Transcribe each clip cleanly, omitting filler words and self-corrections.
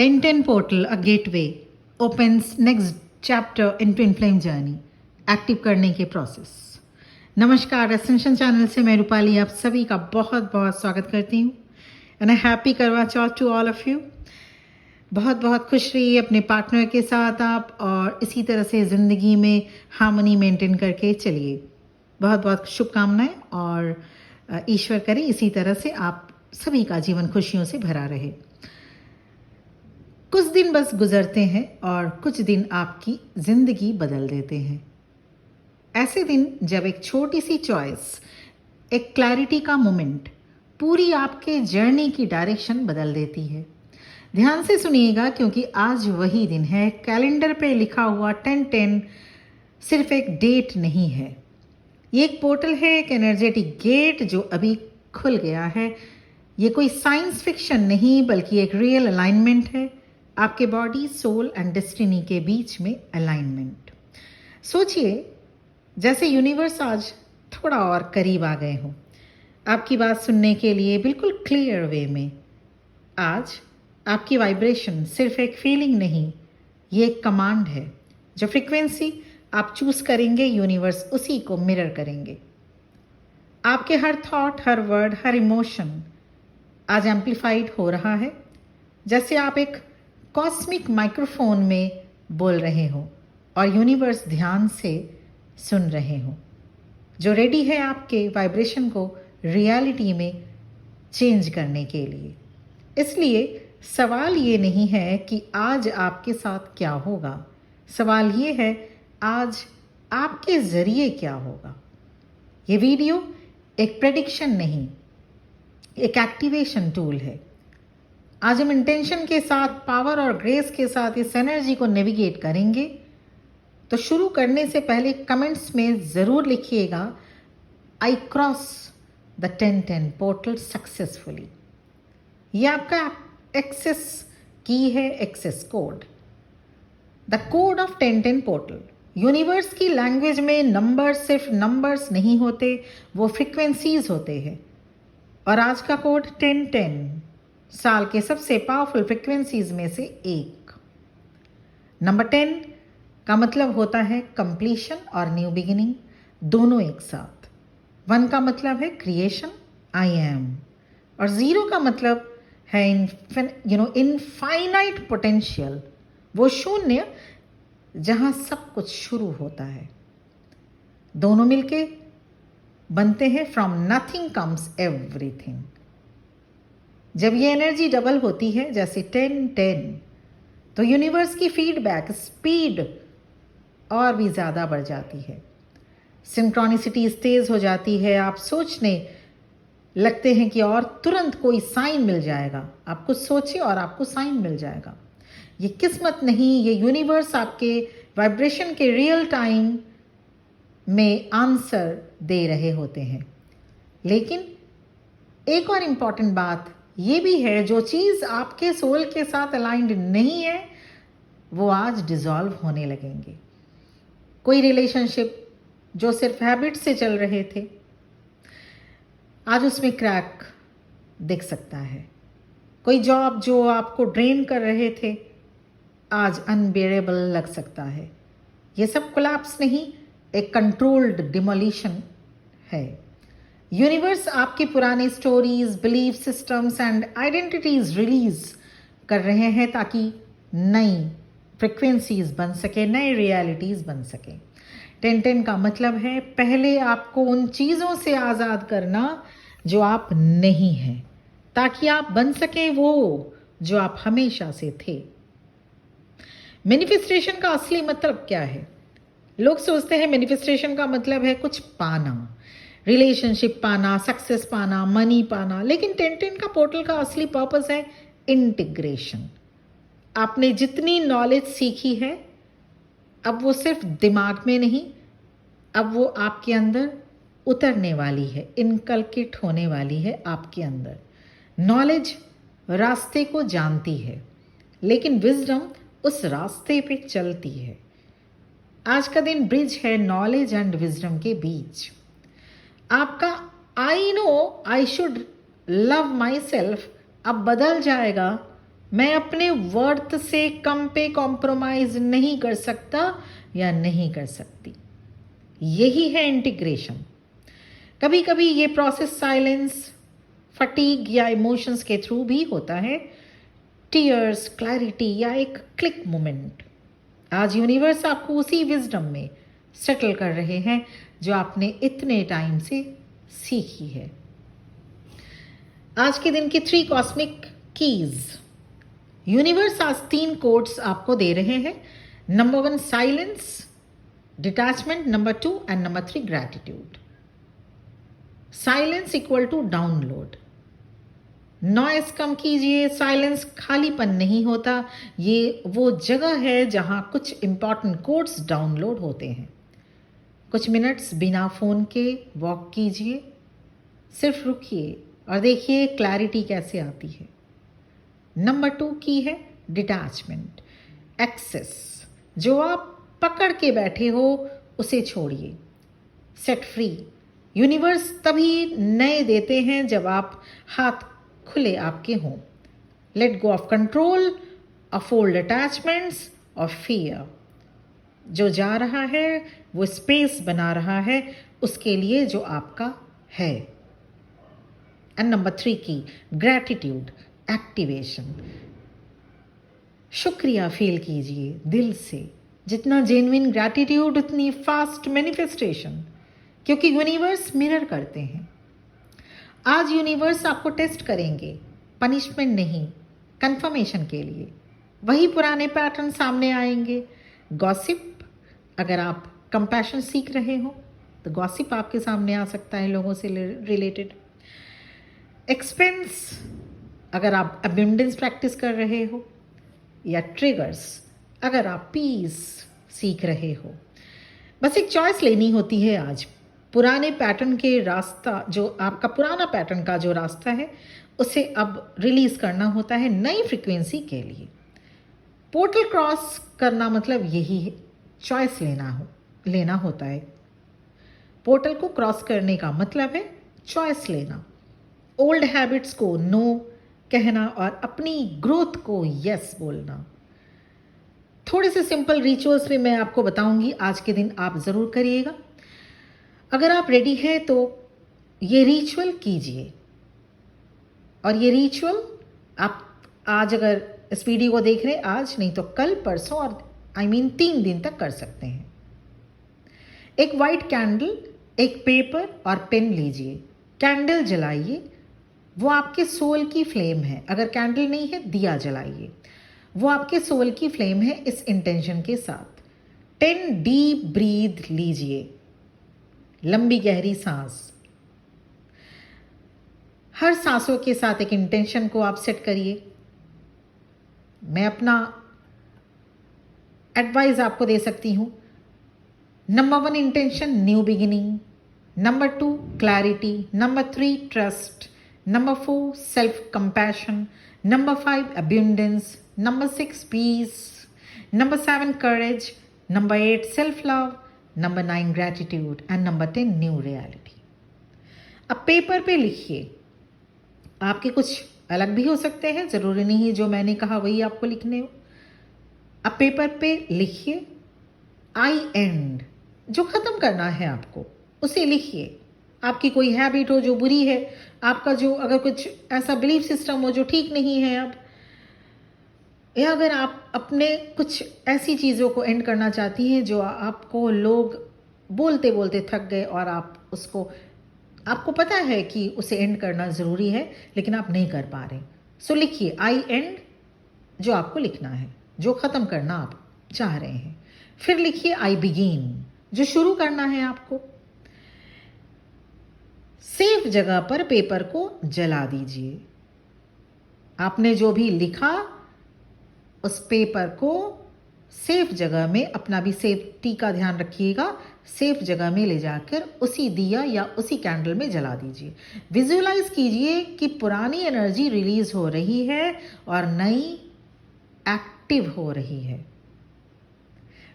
1010 portal, a gateway, opens next chapter in Twin Flame journey, active करने के process. नमस्कार, ascension channel से मैं रूपाली आप सभी का बहुत बहुत स्वागत करती हूँ एंड अ हैप्पी करवा चौथ टू ऑल ऑफ यू। बहुत बहुत खुश रहिए अपने पार्टनर के साथ आप, और इसी तरह से ज़िंदगी में हार्मनी मेंटेन करके चलिए। बहुत बहुत शुभकामनाएं, और ईश्वर करे इसी तरह से आप सभी का जीवन खुशियों से भरा रहे। कुछ दिन बस गुजरते हैं और कुछ दिन आपकी ज़िंदगी बदल देते हैं। ऐसे दिन जब एक छोटी सी चॉइस, एक क्लैरिटी का मोमेंट पूरी आपके जर्नी की डायरेक्शन बदल देती है। ध्यान से सुनिएगा, क्योंकि आज वही दिन है। कैलेंडर पे लिखा हुआ 10-10 सिर्फ एक डेट नहीं है, ये एक पोर्टल है, एक एनर्जेटिक गेट जो अभी खुल गया है। ये कोई साइंस फिक्शन नहीं, बल्कि एक रियल अलाइनमेंट है, आपके बॉडी, सोल एंड डेस्टिनी के बीच में अलाइनमेंट। सोचिए जैसे यूनिवर्स आज थोड़ा और करीब आ गए हों आपकी बात सुनने के लिए, बिल्कुल क्लियर वे में। आज आपकी वाइब्रेशन सिर्फ एक फीलिंग नहीं, ये एक कमांड है। जो फ्रीक्वेंसी आप चूज करेंगे, यूनिवर्स उसी को मिरर करेंगे। आपके हर थॉट, हर वर्ड, हर इमोशन आज एम्प्लीफाइड हो रहा है, जैसे आप एक कॉस्मिक माइक्रोफोन में बोल रहे हो और यूनिवर्स ध्यान से सुन रहे हो, जो रेडी है आपके वाइब्रेशन को रियलिटी में चेंज करने के लिए। इसलिए सवाल ये नहीं है कि आज आपके साथ क्या होगा, सवाल ये है आज आपके ज़रिए क्या होगा। ये वीडियो एक प्रेडिक्शन नहीं, एक एक्टिवेशन टूल है। आज हम इंटेंशन के साथ, पावर और ग्रेस के साथ इस एनर्जी को नेविगेट करेंगे। तो शुरू करने से पहले कमेंट्स में ज़रूर लिखिएगा, I cross the 10-10 portal successfully. ये आपका एक्सेस की है, access code, the code of 10-10 portal. Universe की लैंग्वेज में नंबर्स सिर्फ नंबर्स नहीं होते, वो फ्रीक्वेंसीज होते हैं। और आज का कोड 10-10 साल के सबसे पावरफुल फ्रीक्वेंसीज में से एक। नंबर 10 का मतलब होता है कंप्लीशन और न्यू बिगिनिंग, दोनों एक साथ। 1 का मतलब है क्रिएशन, आई एम, और 0 का मतलब है इनफाइनाइट पोटेंशियल, वो शून्य जहां सब कुछ शुरू होता है। दोनों मिलके बनते हैं फ्रॉम नथिंग कम्स एवरीथिंग। जब ये एनर्जी डबल होती है, जैसे 10-10, तो यूनिवर्स की फीडबैक स्पीड और भी ज़्यादा बढ़ जाती है। सिंक्रोनिसिटी तेज हो जाती है। आप सोचने लगते हैं कि और तुरंत कोई साइन मिल जाएगा। आप कुछ सोचिए और आपको साइन मिल जाएगा। ये किस्मत नहीं, ये यूनिवर्स आपके वाइब्रेशन के रियल टाइम में आंसर दे रहे होते हैं। लेकिन एक और इम्पॉर्टेंट बात ये भी है, जो चीज़ आपके सोल के साथ अलाइंड नहीं है वो आज डिसॉल्व होने लगेंगे। कोई रिलेशनशिप जो सिर्फ हैबिट से चल रहे थे, आज उसमें क्रैक दिख सकता है। कोई जॉब जो आपको ड्रेन कर रहे थे, आज अनबेरेबल लग सकता है। ये सब कोलैप्स नहीं, एक कंट्रोल्ड डिमोलिशन है। यूनिवर्स आपकी पुरानी stories, belief systems and identities release कर रहे हैं, ताकि नई फ्रिक्वेंसीज बन सके, नई रियलिटीज बन सके। 10-10 का मतलब है पहले आपको उन चीज़ों से आज़ाद करना जो आप नहीं हैं, ताकि आप बन सके वो जो आप हमेशा से थे। मैनिफेस्टेशन का असली मतलब क्या है? लोग सोचते हैं मैनिफेस्टेशन का मतलब है कुछ पाना, रिलेशनशिप पाना, सक्सेस पाना, मनी पाना। लेकिन 10-10 का पोर्टल का असली पर्पस है इंटीग्रेशन। आपने जितनी नॉलेज सीखी है, अब वो सिर्फ दिमाग में नहीं, अब वो आपके अंदर उतरने वाली है, इनकलकेट होने वाली है आपके अंदर। नॉलेज रास्ते को जानती है, लेकिन विजडम उस रास्ते पे चलती है। आज का दिन ब्रिज है नॉलेज एंड विजडम के बीच। आपका I know I should love my self अब बदल जाएगा मैं अपने वर्थ से कम पे कॉम्प्रोमाइज नहीं कर सकता या नहीं कर सकती। यही है इंटीग्रेशन। कभी कभी ये प्रोसेस साइलेंस, फटीग या इमोशंस के थ्रू भी होता है, टीयर्स, क्लैरिटी या एक क्लिक मोमेंट। आज यूनिवर्स आपको उसी विजडम में सेटल कर रहे हैं जो आपने इतने टाइम से सीखी है। आज के दिन की 3 कॉस्मिक कीज। यूनिवर्स आज 3 कोड्स आपको दे रहे हैं। Number 1 silence, detachment, number 2 and number 3 gratitude. Silence equal to download. Noise कम कीजिए। साइलेंस खालीपन नहीं होता, ये वो जगह है जहां कुछ इंपॉर्टेंट कोड्स डाउनलोड होते हैं। कुछ मिनट्स बिना फोन के वॉक कीजिए, सिर्फ रुकिए और देखिए क्लैरिटी कैसे आती है। नंबर 2 की है डिटैचमेंट, एक्सेस। जो आप पकड़ के बैठे हो उसे छोड़िए, सेट फ्री। यूनिवर्स तभी नए देते हैं जब आप हाथ खुले आपके हों। Let go of control, of old attachments और फियर। जो जा रहा है वो स्पेस बना रहा है उसके लिए जो आपका है। एंड नंबर 3 की ग्रैटिट्यूड, एक्टिवेशन। शुक्रिया फील कीजिए दिल से। जितना जेन्युइन ग्रैटिट्यूड उतनी फास्ट मैनिफेस्टेशन, क्योंकि यूनिवर्स मिरर करते हैं। आज यूनिवर्स आपको टेस्ट करेंगे, पनिशमेंट नहीं, कंफर्मेशन के लिए। वही पुराने पैटर्न सामने आएंगे। गॉसिप, अगर आप कंपैशन सीख रहे हो तो गॉसिप आपके सामने आ सकता है लोगों से रिलेटेड। एक्सपेंस, अगर आप अबंडेंस प्रैक्टिस कर रहे हो। या ट्रिगर्स, अगर आप पीस सीख रहे हो। बस एक चॉइस लेनी होती है आज। पुराने पैटर्न के रास्ता, जो आपका पुराना पैटर्न का जो रास्ता है उसे अब रिलीज करना होता है नई फ्रीक्वेंसी के लिए। पोर्टल क्रॉस करना मतलब यही है, चॉइस लेना होता है। पोर्टल को क्रॉस करने का मतलब है चॉइस लेना। ओल्ड हैबिट्स को नो कहना और अपनी ग्रोथ को यस बोलना। थोड़े से सिंपल रिचुअल्स भी मैं आपको बताऊंगी, आज के दिन आप ज़रूर करिएगा। अगर आप रेडी हैं तो ये रिचुअल कीजिए। और ये रिचुअल आप आज, अगर इस वीडियो को देख रहे हैं आज नहीं तो कल, परसों और 3 दिन तक कर सकते हैं। एक वाइट कैंडल, एक पेपर और पेन लीजिए। कैंडल जलाइए, वो आपके सोल की फ्लेम है। अगर कैंडल नहीं है, दिया जलाइए, वो आपके सोल की फ्लेम है। इस इंटेंशन के साथ 10 डीप ब्रीथ लीजिए, लंबी गहरी सांस। हर सांसों के साथ एक इंटेंशन को आप सेट करिए। मैं अपना एडवाइस आपको दे सकती हूं। Number 1 intention, new beginning. Number 2 clarity. Number 3 trust. Number 4 self-compassion. Number 5 abundance. Number 6 peace. Number 7 courage. Number 8 self-love. Number 9 gratitude. And number 10 new reality. अब पेपर पे लिखिए। आपके कुछ अलग भी हो सकते हैं, ज़रूरी नहीं है जो मैंने कहा वही आपको लिखने हो। अब पेपर पे लिखिए आई एंड, जो ख़त्म करना है आपको उसे लिखिए। आपकी कोई हैबिट हो जो बुरी है, आपका जो अगर कुछ ऐसा बिलीफ सिस्टम हो जो ठीक नहीं है अब, या अगर आप अपने कुछ ऐसी चीज़ों को एंड करना चाहती हैं जो आपको लोग बोलते बोलते थक गए और आप उसको, आपको पता है कि उसे एंड करना ज़रूरी है लेकिन आप नहीं कर पा रहे। सो लिखिए आई एंड, जो आपको लिखना है, जो ख़त्म करना आप चाह रहे हैं। फिर लिखिए आई बिगिन, जो शुरू करना है आपको। सेफ जगह पर पेपर को जला दीजिए। आपने जो भी लिखा उस पेपर को सेफ जगह में, अपना भी सेफ्टी का ध्यान रखिएगा, सेफ जगह में ले जाकर उसी दिया या उसी कैंडल में जला दीजिए। विजुअलाइज कीजिए कि पुरानी एनर्जी रिलीज हो रही है और नई एक्टिव हो रही है।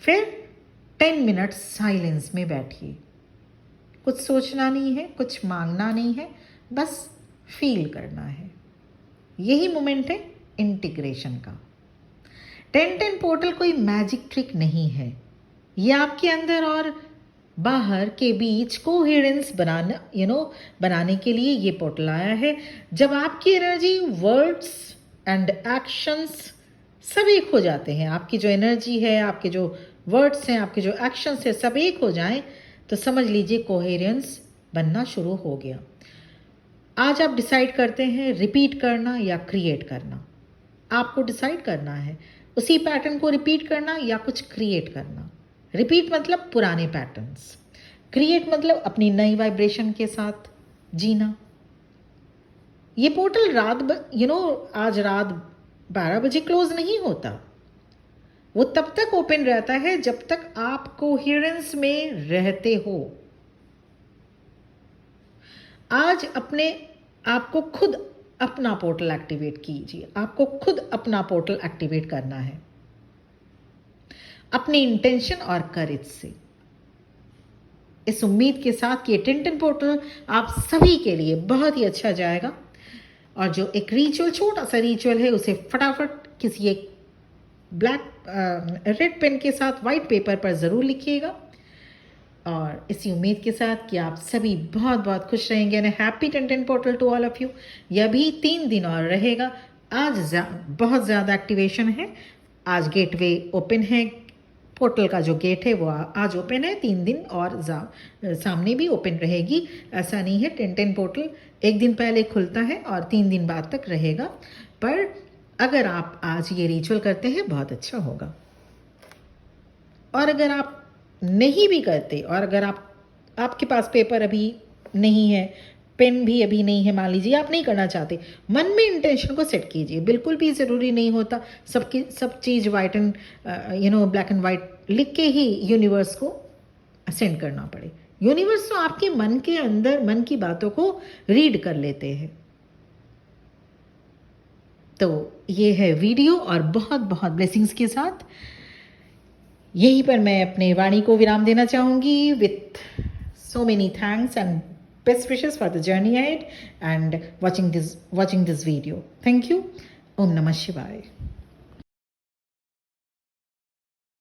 फिर 10 मिनट साइलेंस में बैठिए। कुछ सोचना नहीं है, कुछ मांगना नहीं है, बस फील करना है। यही मोमेंट है इंटीग्रेशन का। 1010 पोर्टल कोई मैजिक ट्रिक नहीं है, ये आपके अंदर और बाहर के बीच कोहेरेंस बनाने के लिए ये पोर्टल आया है। जब आपकी एनर्जी, वर्ड्स एंड एक्शंस सब एक हो जाते हैं, आपकी जो एनर्जी है, आपके जो वर्ड्स हैं, आपके जो एक्शंस है, सब एक हो जाएं, तो समझ लीजिए कोहेरेंस बनना शुरू हो गया। आज आप डिसाइड करते हैं रिपीट करना या क्रिएट करना। आपको डिसाइड करना है उसी पैटर्न को रिपीट करना या कुछ क्रिएट करना। रिपीट मतलब पुराने पैटर्न्स, क्रिएट मतलब अपनी नई वाइब्रेशन के साथ जीना। ये पोर्टल आज रात 12 बजे क्लोज नहीं होता, वो तब तक ओपन रहता है जब तक आप कोहेरेंस में रहते हो। आज अपने आपको खुद अपना पोर्टल एक्टिवेट कीजिए, आपको खुद अपना पोर्टल एक्टिवेट करना है अपनी इंटेंशन और करेज से, इस उम्मीद के साथ कि 1010 पोर्टल आप सभी के लिए बहुत ही अच्छा जाएगा। और जो एक रिचुअल, छोटा सा रिचुअल है, उसे फटाफट किसी एक रेड पेन के साथ वाइट पेपर पर ज़रूर लिखिएगा। और इसी उम्मीद के साथ कि आप सभी बहुत बहुत खुश रहेंगे। And happy 1010 portal to all of you. यह भी 3 दिन और रहेगा। आज बहुत ज़्यादा एक्टिवेशन है। आज गेटवे ओपन है, पोर्टल का जो गेट है वो आज ओपन है। 3 दिन और सामने भी ओपन रहेगी। ऐसा नहीं है, 1010 पोर्टल एक दिन पहले खुलता है और 3 दिन बाद तक रहेगा। पर अगर आप आज ये रिचुअल करते हैं बहुत अच्छा होगा। और अगर आप नहीं भी करते, और अगर आपके पास पेपर अभी नहीं है, पेन भी अभी नहीं है, मान लीजिए आप नहीं करना चाहते, मन में इंटेंशन को सेट कीजिए। बिल्कुल भी ज़रूरी नहीं होता सब चीज़ white and black and white लिख के ही यूनिवर्स को सेंड करना पड़े। यूनिवर्स तो आपके मन के अंदर, मन की बातों को रीड कर लेते हैं। तो ये है वीडियो, और बहुत बहुत ब्लेसिंग्स के साथ यहीं पर मैं अपने वाणी को विराम देना चाहूँगी। With so many thanks and best wishes for the journey ahead and watching this video. Thank you. Om Namah Shivaya.